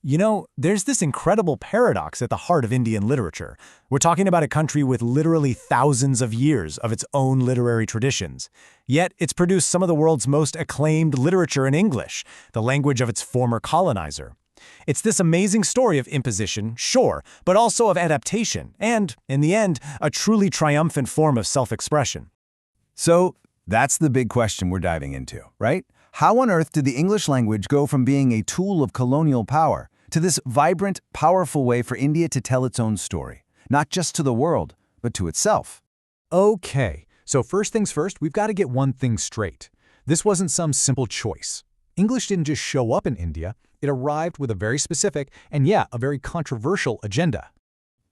There's this incredible paradox at the heart of Indian literature. We're talking about a country with literally thousands of years of its own literary traditions. Yet, it's produced some of the world's most acclaimed literature in English, the language of its former colonizer. It's this amazing story of imposition, sure, but also of adaptation, and, in the end, a truly triumphant form of self-expression. So, that's the big question we're diving into, right? How on earth did the English language go from being a tool of colonial power to this vibrant, powerful way for India to tell its own story, not just to the world, but to itself? Okay, so first things first, we've got to get one thing straight. This wasn't some simple choice. English didn't just show up in India, it arrived with a very specific and, a very controversial agenda.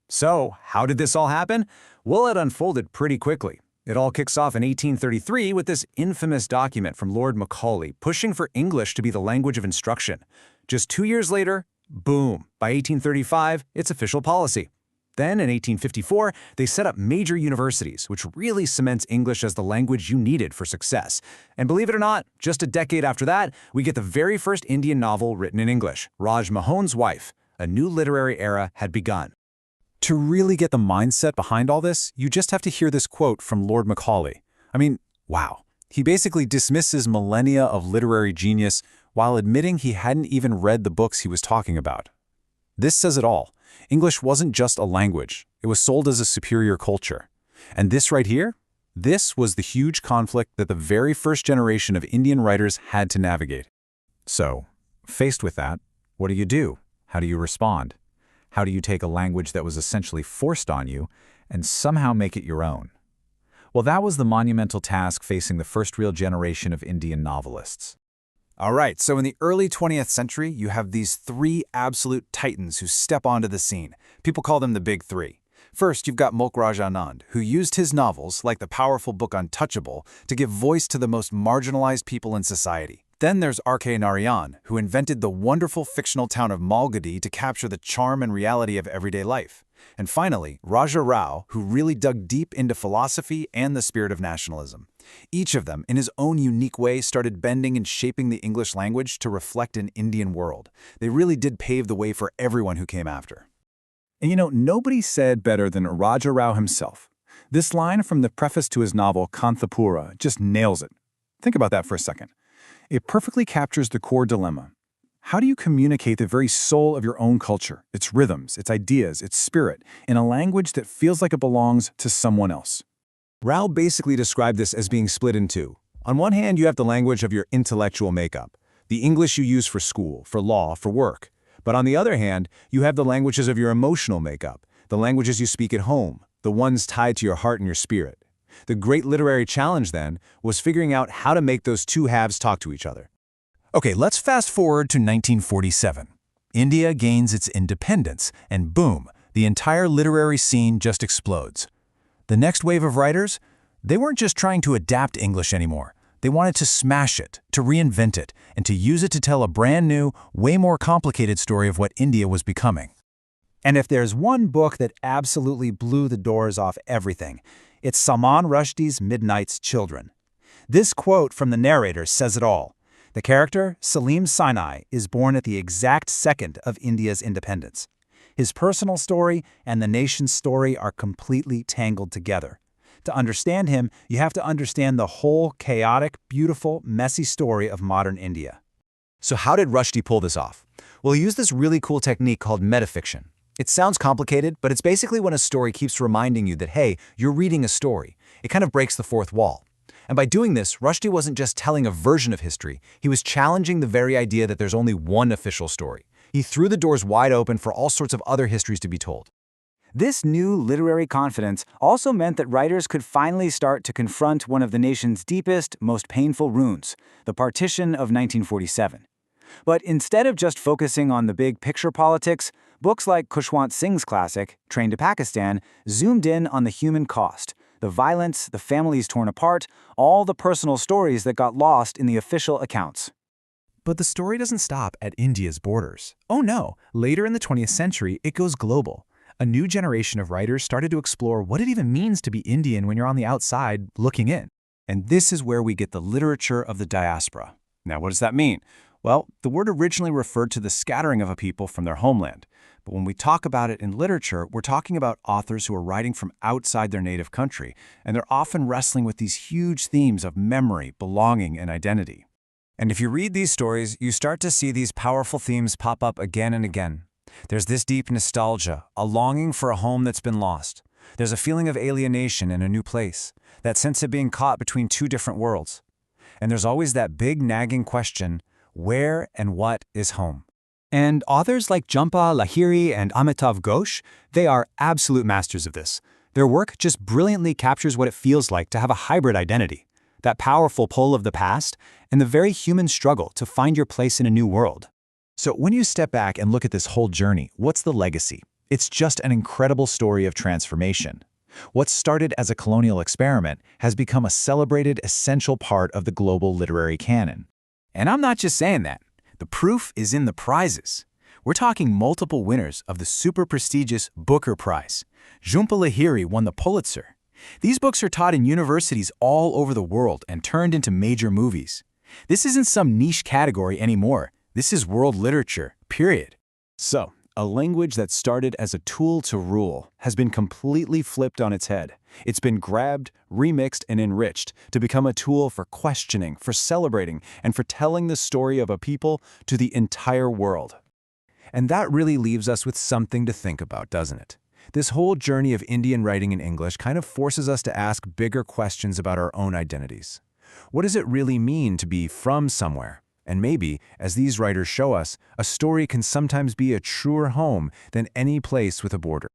So, how did this all happen? Well, it unfolded pretty quickly. It all kicks off in 1833 with this infamous document from Lord Macaulay pushing for English to be the language of instruction. Just 2 years later, boom, by 1835, it's official policy. Then, in 1854, they set up major universities, which really cements English as the language you needed for success. And believe it or not, just a decade after that, we get the very first Indian novel written in English, Raj Mohan's Wife. A new literary era had begun. To really get the mindset behind all this, you just have to hear this quote from Lord Macaulay. Wow. He basically dismisses millennia of literary genius while admitting he hadn't even read the books he was talking about. This says it all. English wasn't just a language. It was sold as a superior culture. And this right here? This was the huge conflict that the very first generation of Indian writers had to navigate. So, faced with that, what do? How do you respond? How do you take a language that was essentially forced on you and somehow make it your own? Well, that was the monumental task facing the first real generation of Indian novelists. All right, so in the early 20th century, you have these three absolute titans who step onto the scene. People call them the Big Three. First, you've got Mulk Raj Anand, who used his novels, like the powerful book Untouchable, to give voice to the most marginalized people in society. Then there's R.K. Narayan, who invented the wonderful fictional town of Malgudi to capture the charm and reality of everyday life. And finally, Raja Rao, who really dug deep into philosophy and the spirit of nationalism. Each of them, in his own unique way, started bending and shaping the English language to reflect an Indian world. They really did pave the way for everyone who came after. And nobody said better than Raja Rao himself. This line from the preface to his novel Kanthapura just nails it. Think about that for a second. It perfectly captures the core dilemma. How do you communicate the very soul of your own culture, its rhythms, its ideas, its spirit, in a language that feels like it belongs to someone else? Rao basically described this as being split in two. On one hand, you have the language of your intellectual makeup, the English you use for school, for law, for work. But on the other hand, you have the languages of your emotional makeup, the languages you speak at home, the ones tied to your heart and your spirit. The great literary challenge, then, was figuring out how to make those two halves talk to each other. Okay, let's fast forward to 1947. India gains its independence, and boom, the entire literary scene just explodes. The next wave of writers, they weren't just trying to adapt English anymore. They wanted to smash it, to reinvent it, and to use it to tell a brand new, way more complicated story of what India was becoming. And if there's one book that absolutely blew the doors off everything, it's Salman Rushdie's Midnight's Children. This quote from the narrator says it all. The character, Salim Sinai, is born at the exact second of India's independence. His personal story and the nation's story are completely tangled together. To understand him, you have to understand the whole chaotic, beautiful, messy story of modern India. So how did Rushdie pull this off? Well, he used this really cool technique called metafiction. It sounds complicated, but it's basically when a story keeps reminding you that, hey, you're reading a story. It kind of breaks the fourth wall. And by doing this, Rushdie wasn't just telling a version of history, he was challenging the very idea that there's only one official story. He threw the doors wide open for all sorts of other histories to be told. This new literary confidence also meant that writers could finally start to confront one of the nation's deepest, most painful wounds, the partition of 1947. But instead of just focusing on the big picture politics, books like Khushwant Singh's classic, Train to Pakistan, zoomed in on the human cost, the violence, the families torn apart, all the personal stories that got lost in the official accounts. But the story doesn't stop at India's borders. Oh no, later in the 20th century, it goes global. A new generation of writers started to explore what it even means to be Indian when you're on the outside looking in. And this is where we get the literature of the diaspora. Now, what does that mean? Well, the word originally referred to the scattering of a people from their homeland. But when we talk about it in literature, we're talking about authors who are writing from outside their native country, and they're often wrestling with these huge themes of memory, belonging, and identity. And if you read these stories, you start to see these powerful themes pop up again and again. There's this deep nostalgia, a longing for a home that's been lost. There's a feeling of alienation in a new place, that sense of being caught between two different worlds. And there's always that big nagging question, where and what is home? And authors like Jhampa Lahiri and Amitav Ghosh, they are absolute masters of this. Their work just brilliantly captures what it feels like to have a hybrid identity, that powerful pull of the past, and the very human struggle to find your place in a new world. So when you step back and look at this whole journey, what's the legacy? It's just an incredible story of transformation. What started as a colonial experiment has become a celebrated, essential part of the global literary canon. And I'm not just saying that. The proof is in the prizes. We're talking multiple winners of the super prestigious Booker Prize. Jhampa Lahiri won the Pulitzer. These books are taught in universities all over the world and turned into major movies. This isn't some niche category anymore. This is world literature, period. So, a language that started as a tool to rule has been completely flipped on its head. It's been grabbed, remixed, and enriched to become a tool for questioning, for celebrating, and for telling the story of a people to the entire world. And that really leaves us with something to think about, doesn't it? This whole journey of Indian writing in English kind of forces us to ask bigger questions about our own identities. What does it really mean to be from somewhere? And maybe, as these writers show us, a story can sometimes be a truer home than any place with a border.